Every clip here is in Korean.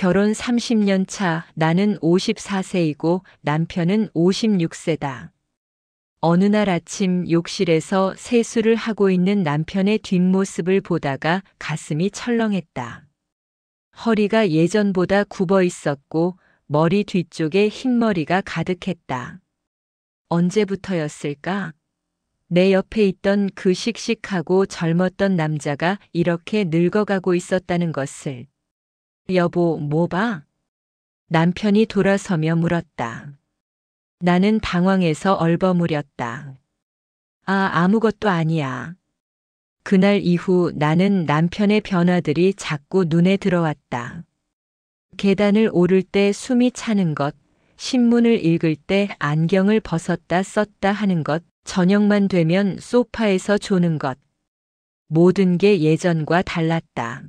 결혼 30년 차 나는 54세이고 남편은 56세다. 어느 날 아침 욕실에서 세수를 하고 있는 남편의 뒷모습을 보다가 가슴이 철렁했다. 허리가 예전보다 굽어 있었고 머리 뒤쪽에 흰머리가 가득했다. 언제부터였을까? 내 옆에 있던 그 씩씩하고 젊었던 남자가 이렇게 늙어가고 있었다는 것을. 여보, 뭐 봐? 남편이 돌아서며 물었다. 나는 당황해서 얼버무렸다. 아무것도 아니야. 그날 이후 나는 남편의 변화들이 자꾸 눈에 들어왔다. 계단을 오를 때 숨이 차는 것, 신문을 읽을 때 안경을 벗었다 썼다 하는 것, 저녁만 되면 소파에서 조는 것. 모든 게 예전과 달랐다.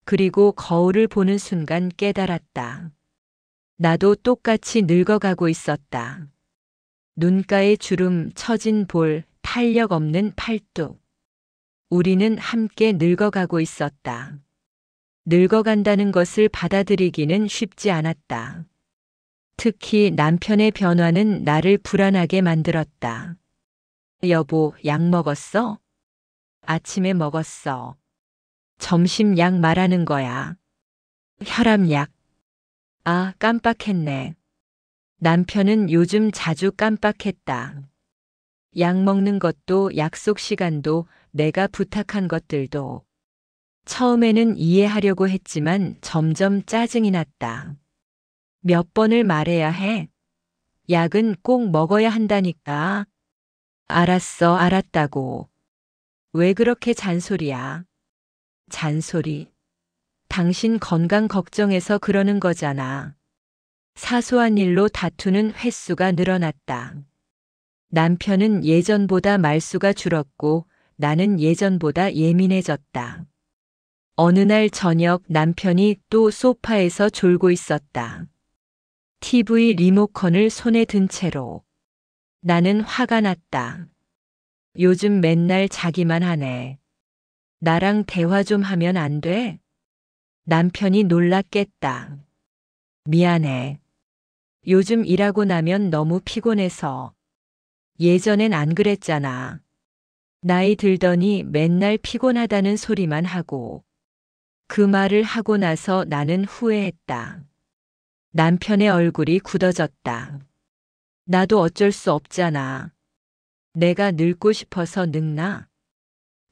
그리고 거울을 보는 순간 깨달았다. 나도 똑같이 늙어가고 있었다. 눈가에 주름, 처진 볼, 탄력 없는 팔뚝. 우리는 함께 늙어가고 있었다. 늙어간다는 것을 받아들이기는 쉽지 않았다. 특히 남편의 변화는 나를 불안하게 만들었다. 여보, 약 먹었어? 아침에 먹었어. 점심 약 말하는 거야. 혈압약. 깜빡했네. 남편은 요즘 자주 깜빡했다. 약 먹는 것도 약속 시간도 내가 부탁한 것들도. 처음에는 이해하려고 했지만 점점 짜증이 났다. 몇 번을 말해야 해? 약은 꼭 먹어야 한다니까. 알았어, 알았다고. 왜 그렇게 잔소리야? 잔소리. 당신 건강 걱정해서 그러는 거잖아. 사소한 일로 다투는 횟수가 늘어났다. 남편은 예전보다 말수가 줄었고 나는 예전보다 예민해졌다. 어느 날 저녁 남편이 또 소파에서 졸고 있었다. TV 리모컨을 손에 든 채로. 나는 화가 났다. 요즘 맨날 자기만 하네. 나랑 대화 좀 하면 안 돼? 남편이 놀라 깼다. 미안해. 요즘 일하고 나면 너무 피곤해서. 예전엔 안 그랬잖아. 나이 들더니 맨날 피곤하다는 소리만 하고. 그 말을 하고 나서 나는 후회했다. 남편의 얼굴이 굳어졌다. 나도 어쩔 수 없잖아. 내가 늙고 싶어서 늙나?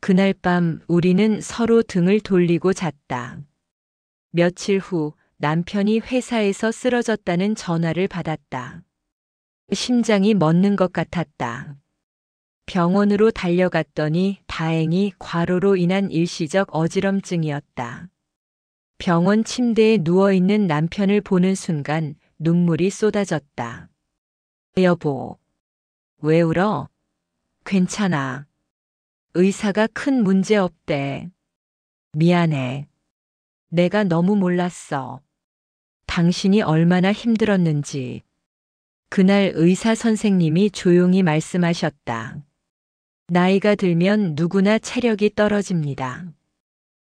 그날 밤 우리는 서로 등을 돌리고 잤다. 며칠 후 남편이 회사에서 쓰러졌다는 전화를 받았다. 심장이 멎는 것 같았다. 병원으로 달려갔더니 다행히 과로로 인한 일시적 어지럼증이었다. 병원 침대에 누워있는 남편을 보는 순간 눈물이 쏟아졌다. 여보, 왜 울어? 괜찮아. 의사가 큰 문제 없대. 미안해. 내가 너무 몰랐어. 당신이 얼마나 힘들었는지. 그날 의사 선생님이 조용히 말씀하셨다. 나이가 들면 누구나 체력이 떨어집니다.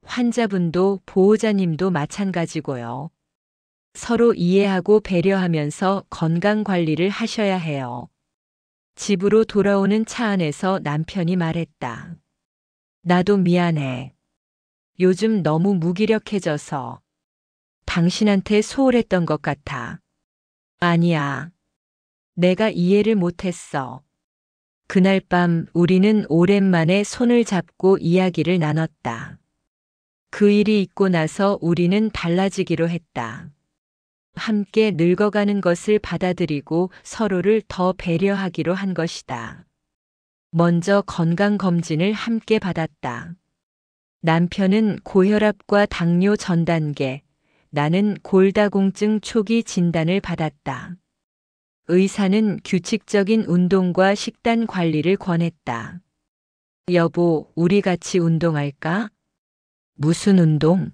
환자분도 보호자님도 마찬가지고요. 서로 이해하고 배려하면서 건강 관리를 하셔야 해요. 집으로 돌아오는 차 안에서 남편이 말했다. 나도 미안해. 요즘 너무 무기력해져서 당신한테 소홀했던 것 같아. 아니야. 내가 이해를 못했어. 그날 밤 우리는 오랜만에 손을 잡고 이야기를 나눴다. 그 일이 있고 나서 우리는 달라지기로 했다. 함께 늙어가는 것을 받아들이고 서로를 더 배려하기로 한 것이다. 먼저 건강검진을 함께 받았다. 남편은 고혈압과 당뇨 전 단계, 나는 골다공증 초기 진단을 받았다. 의사는 규칙적인 운동과 식단 관리를 권했다. 여보, 우리 같이 운동할까? 무슨 운동?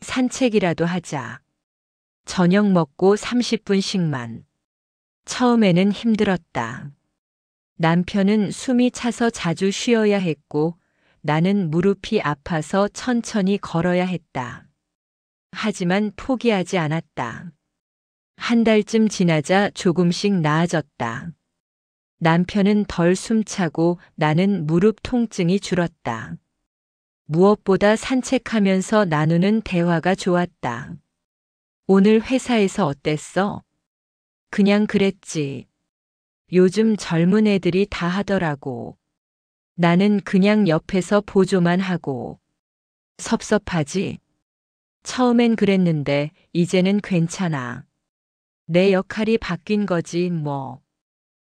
산책이라도 하자. 저녁 먹고 30분씩만. 처음에는 힘들었다. 남편은 숨이 차서 자주 쉬어야 했고 나는 무릎이 아파서 천천히 걸어야 했다. 하지만 포기하지 않았다. 한 달쯤 지나자 조금씩 나아졌다. 남편은 덜 숨차고 나는 무릎 통증이 줄었다. 무엇보다 산책하면서 나누는 대화가 좋았다. 오늘 회사에서 어땠어? 그냥 그랬지. 요즘 젊은 애들이 다 하더라고. 나는 그냥 옆에서 보조만 하고. 섭섭하지? 처음엔 그랬는데 이제는 괜찮아. 내 역할이 바뀐 거지 뭐.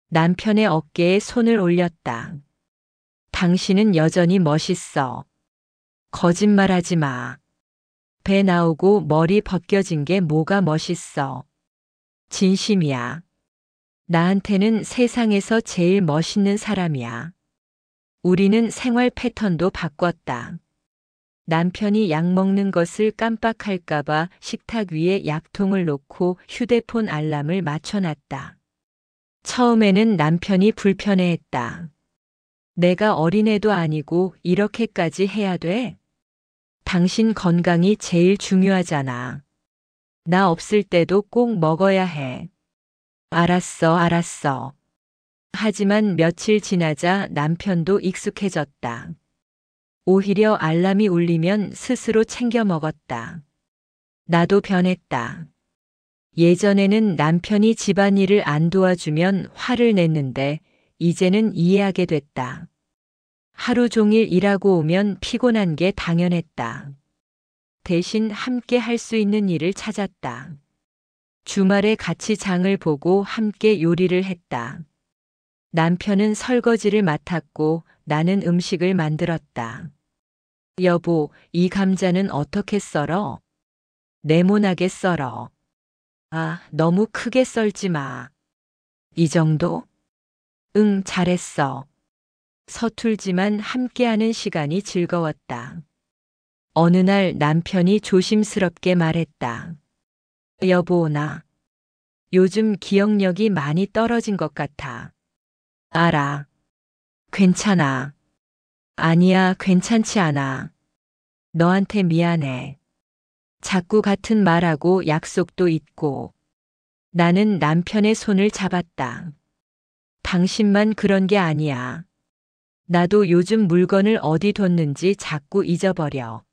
남편의 어깨에 손을 올렸다. 당신은 여전히 멋있어. 거짓말하지 마. 배 나오고 머리 벗겨진 게 뭐가 멋있어. 진심이야. 나한테는 세상에서 제일 멋있는 사람이야. 우리는 생활 패턴도 바꿨다. 남편이 약 먹는 것을 깜빡할까봐 식탁 위에 약통을 놓고 휴대폰 알람을 맞춰놨다. 처음에는 남편이 불편해했다. 내가 어린애도 아니고 이렇게까지 해야 돼? 당신 건강이 제일 중요하잖아. 나 없을 때도 꼭 먹어야 해. 알았어, 알았어. 하지만 며칠 지나자 남편도 익숙해졌다. 오히려 알람이 울리면 스스로 챙겨 먹었다. 나도 변했다. 예전에는 남편이 집안일을 안 도와주면 화를 냈는데 이제는 이해하게 됐다. 하루 종일 일하고 오면 피곤한 게 당연했다. 대신 함께 할 수 있는 일을 찾았다. 주말에 같이 장을 보고 함께 요리를 했다. 남편은 설거지를 맡았고 나는 음식을 만들었다. 여보, 이 감자는 어떻게 썰어? 네모나게 썰어. 아, 너무 크게 썰지 마. 이 정도? 응, 잘했어. 서툴지만 함께하는 시간이 즐거웠다. 어느 날 남편이 조심스럽게 말했다. 여보, 나 요즘 기억력이 많이 떨어진 것 같아. 알아. 괜찮아. 아니야, 괜찮지 않아. 너한테 미안해. 자꾸 같은 말하고 약속도 잊고. 나는 남편의 손을 잡았다. 당신만 그런 게 아니야. 나도 요즘 물건을 어디 뒀는지 자꾸 잊어버려.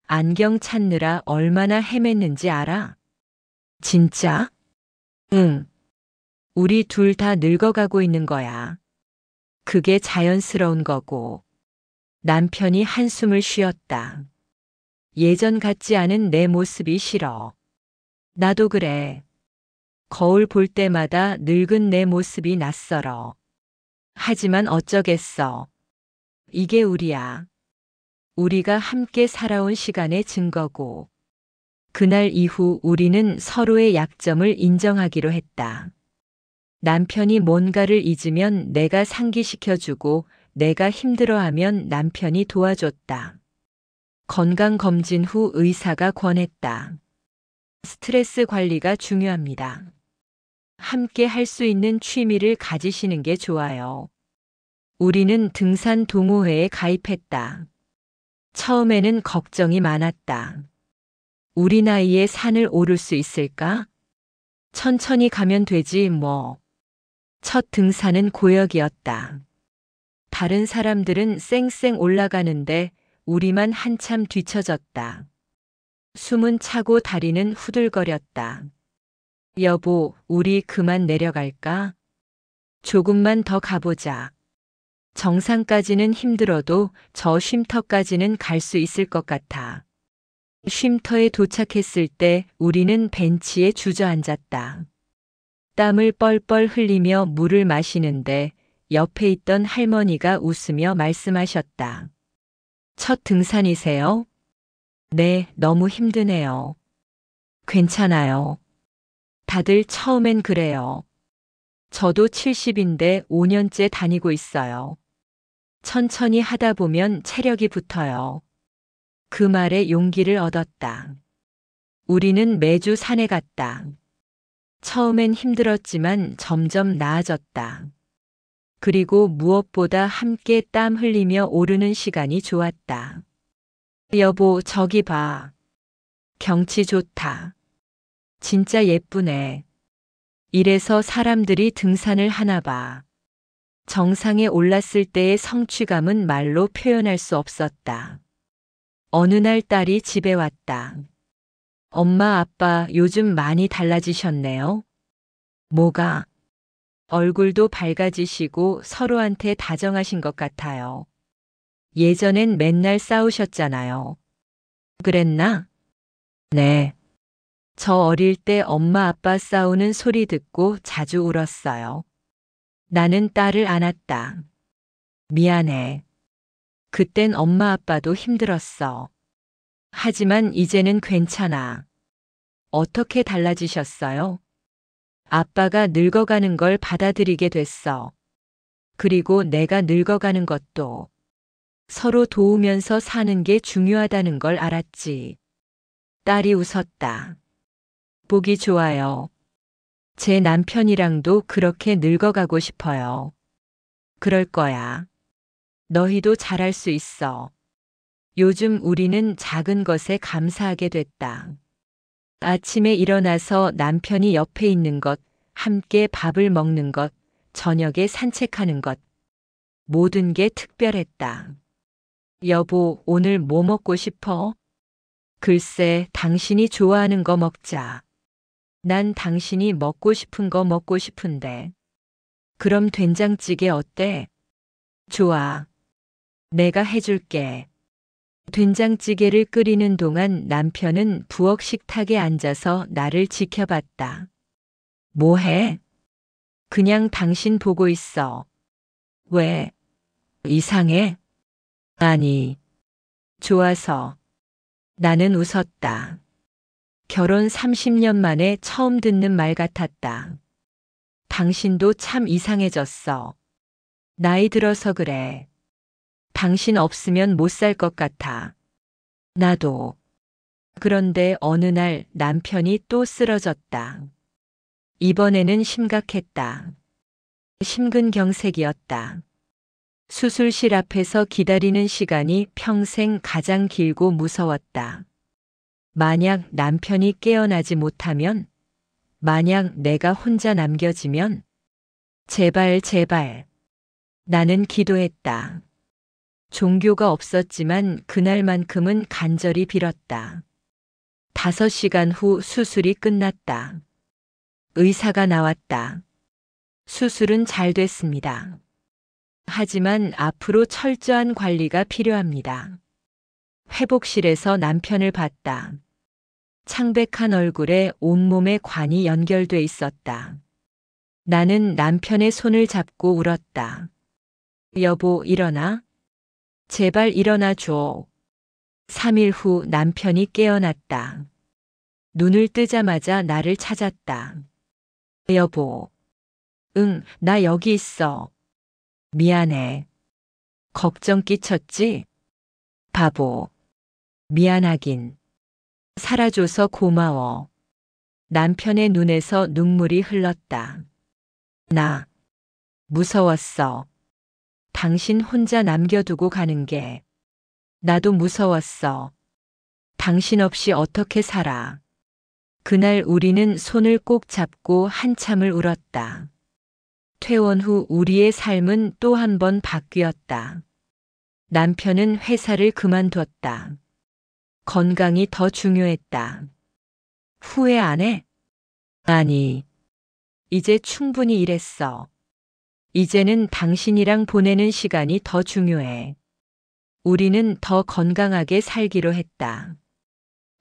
안경 찾느라 얼마나 헤맸는지 알아? 진짜? 응. 우리 둘 다 늙어가고 있는 거야. 그게 자연스러운 거고. 남편이 한숨을 쉬었다. 예전 같지 않은 내 모습이 싫어. 나도 그래. 거울 볼 때마다 늙은 내 모습이 낯설어. 하지만 어쩌겠어. 이게 우리야. 우리가 함께 살아온 시간의 증거고. 그날 이후 우리는 서로의 약점을 인정하기로 했다. 남편이 뭔가를 잊으면 내가 상기시켜주고 내가 힘들어하면 남편이 도와줬다. 건강검진 후 의사가 권했다. 스트레스 관리가 중요합니다. 함께 할 수 있는 취미를 가지시는 게 좋아요. 우리는 등산 동호회에 가입했다. 처음에는 걱정이 많았다. 우리 나이에 산을 오를 수 있을까? 천천히 가면 되지 뭐. 첫 등산은 고역이었다. 다른 사람들은 쌩쌩 올라가는데 우리만 한참 뒤처졌다. 숨은 차고 다리는 후들거렸다. 여보, 우리 그만 내려갈까? 조금만 더 가보자. 정상까지는 힘들어도 저 쉼터까지는 갈 수 있을 것 같아. 쉼터에 도착했을 때 우리는 벤치에 주저앉았다. 땀을 뻘뻘 흘리며 물을 마시는데 옆에 있던 할머니가 웃으며 말씀하셨다. 첫 등산이세요? 네, 너무 힘드네요. 괜찮아요. 다들 처음엔 그래요. 저도 70인데 5년째 다니고 있어요. 천천히 하다 보면 체력이 붙어요. 그 말에 용기를 얻었다. 우리는 매주 산에 갔다. 처음엔 힘들었지만 점점 나아졌다. 그리고 무엇보다 함께 땀 흘리며 오르는 시간이 좋았다. 여보, 저기 봐. 경치 좋다. 진짜 예쁘네. 이래서 사람들이 등산을 하나 봐. 정상에 올랐을 때의 성취감은 말로 표현할 수 없었다. 어느 날 딸이 집에 왔다. 엄마, 아빠 요즘 많이 달라지셨네요. 뭐가? 얼굴도 밝아지시고 서로한테 다정하신 것 같아요. 예전엔 맨날 싸우셨잖아요. 그랬나? 네. 저 어릴 때 엄마 아빠 싸우는 소리 듣고 자주 울었어요. 나는 딸을 안았다. 미안해. 그땐 엄마 아빠도 힘들었어. 하지만 이제는 괜찮아. 어떻게 달라지셨어요? 아빠가 늙어가는 걸 받아들이게 됐어. 그리고 내가 늙어가는 것도 서로 도우면서 사는 게 중요하다는 걸 알았지. 딸이 웃었다. 보기 좋아요. 제 남편이랑도 그렇게 늙어가고 싶어요. 그럴 거야. 너희도 잘할 수 있어. 요즘 우리는 작은 것에 감사하게 됐다. 아침에 일어나서 남편이 옆에 있는 것, 함께 밥을 먹는 것, 저녁에 산책하는 것. 모든 게 특별했다. 여보, 오늘 뭐 먹고 싶어? 글쎄, 당신이 좋아하는 거 먹자. 난 당신이 먹고 싶은 거 먹고 싶은데. 그럼 된장찌개 어때? 좋아. 내가 해줄게. 된장찌개를 끓이는 동안 남편은 부엌 식탁에 앉아서 나를 지켜봤다. 뭐 해? 그냥 당신 보고 있어. 왜? 이상해? 아니, 좋아서. 나는 웃었다. 결혼 30년 만에 처음 듣는 말 같았다. 당신도 참 이상해졌어. 나이 들어서 그래. 당신 없으면 못 살 것 같아. 나도. 그런데 어느 날 남편이 또 쓰러졌다. 이번에는 심각했다. 심근경색이었다. 수술실 앞에서 기다리는 시간이 평생 가장 길고 무서웠다. 만약 남편이 깨어나지 못하면, 만약 내가 혼자 남겨지면, 제발, 제발. 나는 기도했다. 종교가 없었지만 그날만큼은 간절히 빌었다. 5시간 후 수술이 끝났다. 의사가 나왔다. 수술은 잘 됐습니다. 하지만 앞으로 철저한 관리가 필요합니다. 회복실에서 남편을 봤다. 창백한 얼굴에 온몸에 관이 연결돼 있었다. 나는 남편의 손을 잡고 울었다. 여보, 일어나. 제발 일어나 줘. 3일 후 남편이 깨어났다. 눈을 뜨자마자 나를 찾았다. 여보. 응, 나 여기 있어. 미안해. 걱정 끼쳤지? 바보. 미안하긴. 살아줘서 고마워. 남편의 눈에서 눈물이 흘렀다. 나 무서웠어. 당신 혼자 남겨두고 가는 게. 나도 무서웠어. 당신 없이 어떻게 살아. 그날 우리는 손을 꼭 잡고 한참을 울었다. 퇴원 후 우리의 삶은 또 한 번 바뀌었다. 남편은 회사를 그만뒀다. 건강이 더 중요했다. 후회 안 해? 아니, 이제 충분히 일했어. 이제는 당신이랑 보내는 시간이 더 중요해. 우리는 더 건강하게 살기로 했다.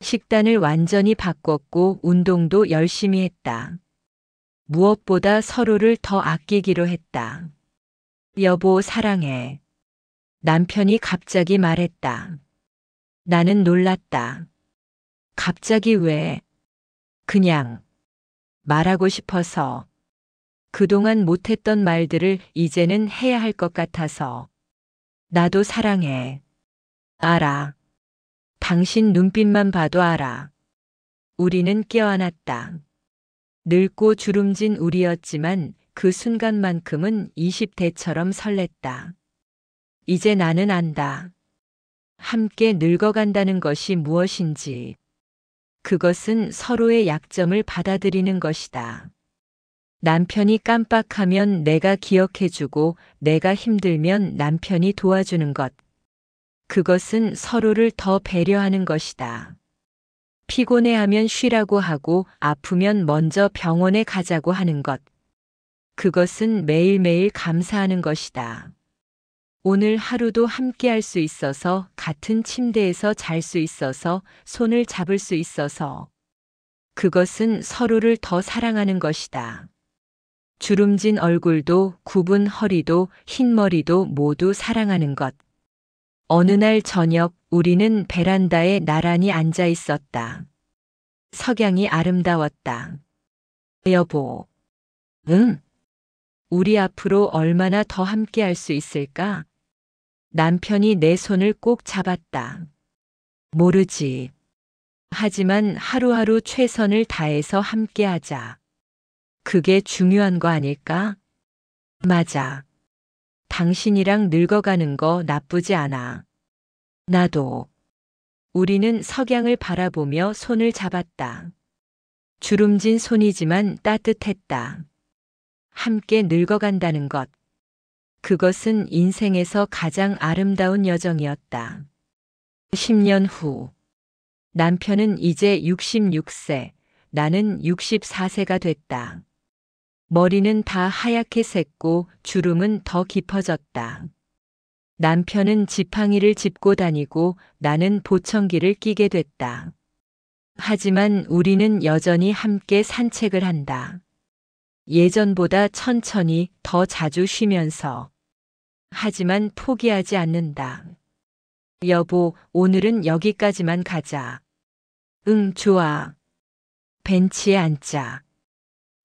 식단을 완전히 바꿨고 운동도 열심히 했다. 무엇보다 서로를 더 아끼기로 했다. 여보, 사랑해. 남편이 갑자기 말했다. 나는 놀랐다. 갑자기 왜? 그냥 말하고 싶어서. 그동안 못했던 말들을 이제는 해야 할 것 같아서. 나도 사랑해. 알아. 당신 눈빛만 봐도 알아. 우리는 껴안았다. 늙고 주름진 우리였지만 그 순간만큼은 20대처럼 설렜다. 이제 나는 안다. 함께 늙어간다는 것이 무엇인지. 그것은 서로의 약점을 받아들이는 것이다. 남편이 깜빡하면 내가 기억해주고 내가 힘들면 남편이 도와주는 것. 그것은 서로를 더 배려하는 것이다. 피곤해하면 쉬라고 하고 아프면 먼저 병원에 가자고 하는 것. 그것은 매일매일 감사하는 것이다. 오늘 하루도 함께 할 수 있어서, 같은 침대에서 잘 수 있어서, 손을 잡을 수 있어서. 그것은 서로를 더 사랑하는 것이다. 주름진 얼굴도, 굽은 허리도, 흰 머리도 모두 사랑하는 것. 어느 날 저녁 우리는 베란다에 나란히 앉아 있었다. 석양이 아름다웠다. 여보. 응? 우리 앞으로 얼마나 더 함께 할 수 있을까? 남편이 내 손을 꼭 잡았다. 모르지. 하지만 하루하루 최선을 다해서 함께 하자. 그게 중요한 거 아닐까? 맞아. 당신이랑 늙어가는 거 나쁘지 않아. 나도. 우리는 석양을 바라보며 손을 잡았다. 주름진 손이지만 따뜻했다. 함께 늙어간다는 것. 그것은 인생에서 가장 아름다운 여정이었다. 10년 후. 남편은 이제 66세, 나는 64세가 됐다. 머리는 다 하얗게 샜고 주름은 더 깊어졌다. 남편은 지팡이를 짚고 다니고 나는 보청기를 끼게 됐다. 하지만 우리는 여전히 함께 산책을 한다. 예전보다 천천히 더 자주 쉬면서. 하지만 포기하지 않는다. 여보, 오늘은 여기까지만 가자. 응, 좋아. 벤치에 앉자.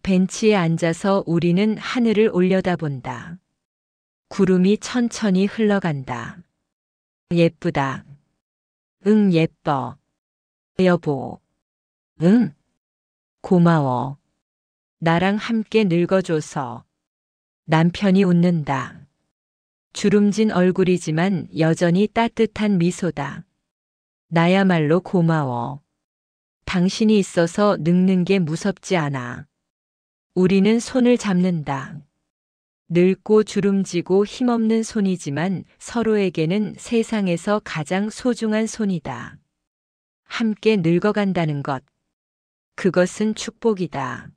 벤치에 앉아서 우리는 하늘을 올려다본다. 구름이 천천히 흘러간다. 예쁘다. 응, 예뻐. 여보. 응. 고마워. 나랑 함께 늙어줘서. 남편이 웃는다. 주름진 얼굴이지만 여전히 따뜻한 미소다. 나야말로 고마워. 당신이 있어서 늙는 게 무섭지 않아. 우리는 손을 잡는다. 늙고 주름지고 힘없는 손이지만 서로에게는 세상에서 가장 소중한 손이다. 함께 늙어간다는 것. 그것은 축복이다.